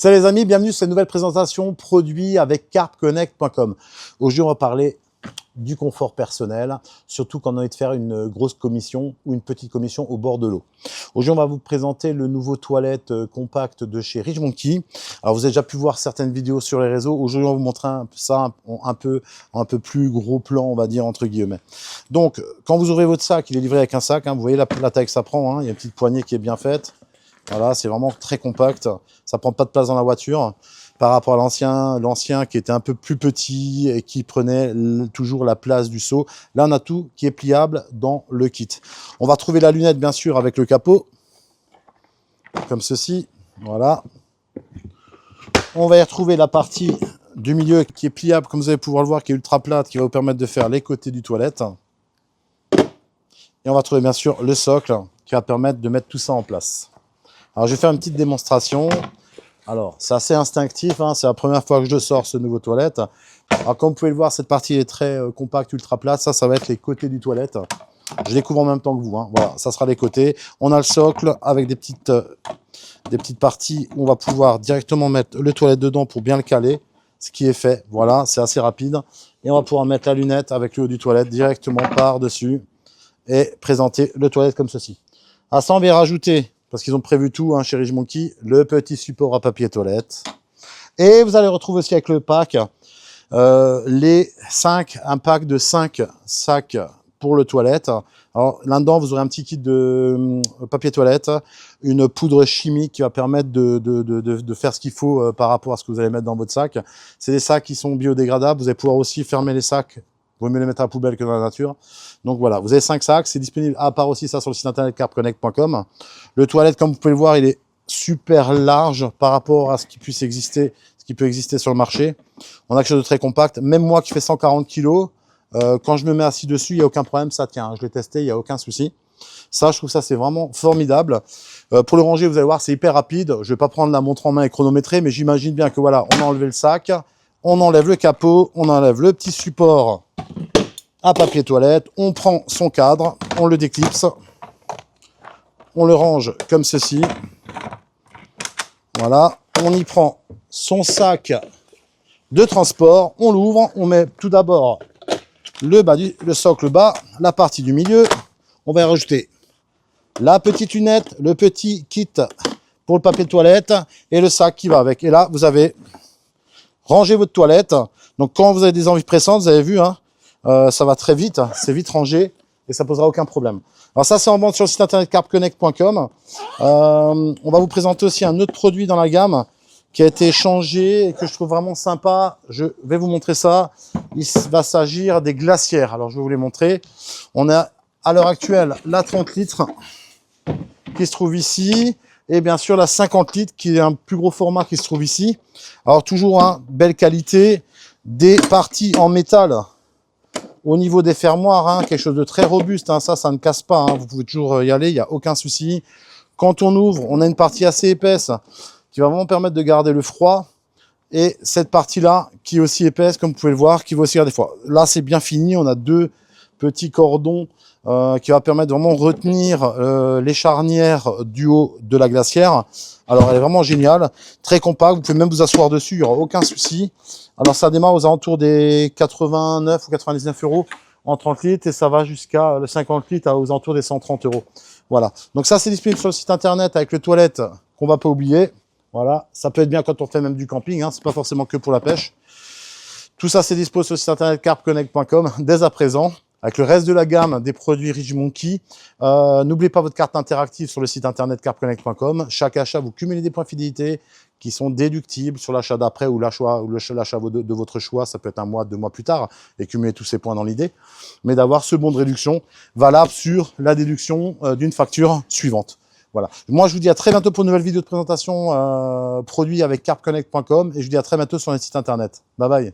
Salut les amis, bienvenue sur cette nouvelle présentation produit avec carpconnect.com. Aujourd'hui, on va parler du confort personnel, surtout quand on a envie de faire une grosse commission ou une petite commission au bord de l'eau. Aujourd'hui, on va vous présenter le nouveau toilette compact de chez Ridgemonkey. Alors, vous avez déjà pu voir certaines vidéos sur les réseaux. Aujourd'hui, on va vous montrer ça un peu plus gros plan, on va dire, entre guillemets. Donc, quand vous ouvrez votre sac, il est livré avec un sac. Vous voyez la taille que ça prend. Il y a une petite poignée qui est bien faite. Voilà, c'est vraiment très compact. Ça prend pas de place dans la voiture par rapport à l'ancien qui était un peu plus petit et qui prenait toujours la place du seau. Là, on a tout qui est pliable dans le kit. On va retrouver la lunette, bien sûr, avec le capot, comme ceci. Voilà. On va y retrouver la partie du milieu qui est pliable, comme vous allez pouvoir le voir, qui est ultra plate, qui va vous permettre de faire les côtés du toilette. Et on va trouver, bien sûr, le socle qui va permettre de mettre tout ça en place. Alors, je vais faire une petite démonstration. Alors, c'est assez instinctif, c'est la première fois que je sors ce nouveau toilette. Alors, comme vous pouvez le voir, cette partie est très compacte, ultra plate. Ça va être les côtés du toilette. Je découvre en même temps que vous. Voilà, ça sera les côtés. On a le socle avec des petites parties où on va pouvoir directement mettre le toilette dedans pour bien le caler. Ce qui est fait, voilà, c'est assez rapide. Et on va pouvoir mettre la lunette avec le haut du toilette directement par-dessus et présenter le toilette comme ceci. À ça, on va rajouter, parce qu'ils ont prévu tout chez Ridgemonkey, le petit support à papier toilette. Et vous allez retrouver aussi avec le pack un pack de 5 sacs pour le toilette. Alors là-dedans, vous aurez un petit kit de papier toilette, une poudre chimique qui va permettre de faire ce qu'il faut par rapport à ce que vous allez mettre dans votre sac. C'est des sacs qui sont biodégradables. Vous allez pouvoir aussi fermer les sacs. Vaut mieux les mettre à la poubelle que dans la nature. Donc voilà, vous avez 5 sacs, c'est disponible à part aussi ça sur le site internet carpconnect.com. Le toilette, comme vous pouvez le voir, il est super large par rapport à ce qui puisse exister, ce qui peut exister sur le marché. On a quelque chose de très compact. Même moi qui fais 140 kg, quand je me mets assis dessus, il n'y a aucun problème, ça tient. Je l'ai testé, il n'y a aucun souci. Ça, je trouve ça, c'est vraiment formidable. Pour le ranger, vous allez voir, c'est hyper rapide. Je vais pas prendre la montre en main et chronométrer, mais j'imagine bien que voilà, on a enlevé le sac, on enlève le capot, on enlève le petit support à papier toilette, on prend son cadre, on le déclipse, on le range comme ceci. Voilà, on y prend son sac de transport, on l'ouvre, on met tout d'abord le socle bas, la partie du milieu, on va y rajouter la petite lunette, le petit kit pour le papier toilette et le sac qui va avec. Et là, vous avez rangé votre toilette. Donc quand vous avez des envies pressantes, vous avez vu, ça va très vite, c'est vite rangé et ça posera aucun problème. Alors ça, c'est en vente sur le site internet carpconnect.com. On va vous présenter aussi un autre produit dans la gamme qui a été changé et que je trouve vraiment sympa. Je vais vous montrer ça. Il va s'agir des glacières. Alors je vais vous les montrer. On a à l'heure actuelle la 30 litres qui se trouve ici et bien sûr la 50 litres qui est un plus gros format qui se trouve ici. Alors toujours belle qualité, des parties en métal au niveau des fermoirs, quelque chose de très robuste, ça ne casse pas, vous pouvez toujours y aller, il n'y a aucun souci. Quand on ouvre, on a une partie assez épaisse qui va vraiment permettre de garder le froid. Et cette partie-là, qui est aussi épaisse, comme vous pouvez le voir, qui va aussi garder froid. Là, c'est bien fini, on a deux petits cordons qui va permettre de vraiment retenir les charnières du haut de la glacière. Alors, elle est vraiment géniale, très compacte, vous pouvez même vous asseoir dessus, il n'y aura aucun souci. Alors, ça démarre aux alentours des 89 ou 99 € en 30 litres et ça va jusqu'à le 50 litres aux alentours des 130 €. Voilà, donc ça, c'est disponible sur le site internet avec le toilette qu'on ne va pas oublier. Voilà, ça peut être bien quand on fait même du camping, c'est pas forcément que pour la pêche. Tout ça, c'est dispo sur le site internet carpconnect.com dès à présent. Avec le reste de la gamme des produits Ridgemonkey. N'oubliez pas votre carte interactive sur le site internet carpconnect.com. Chaque achat, vous cumulez des points de fidélité qui sont déductibles sur l'achat d'après ou l'achat de votre choix. Ça peut être 1 mois, 2 mois plus tard et cumuler tous ces points dans l'idée. Mais d'avoir ce bon de réduction valable sur la déduction d'une facture suivante. Voilà. Moi, je vous dis à très bientôt pour une nouvelle vidéo de présentation produit avec carpconnect.com et je vous dis à très bientôt sur le site internet. Bye bye.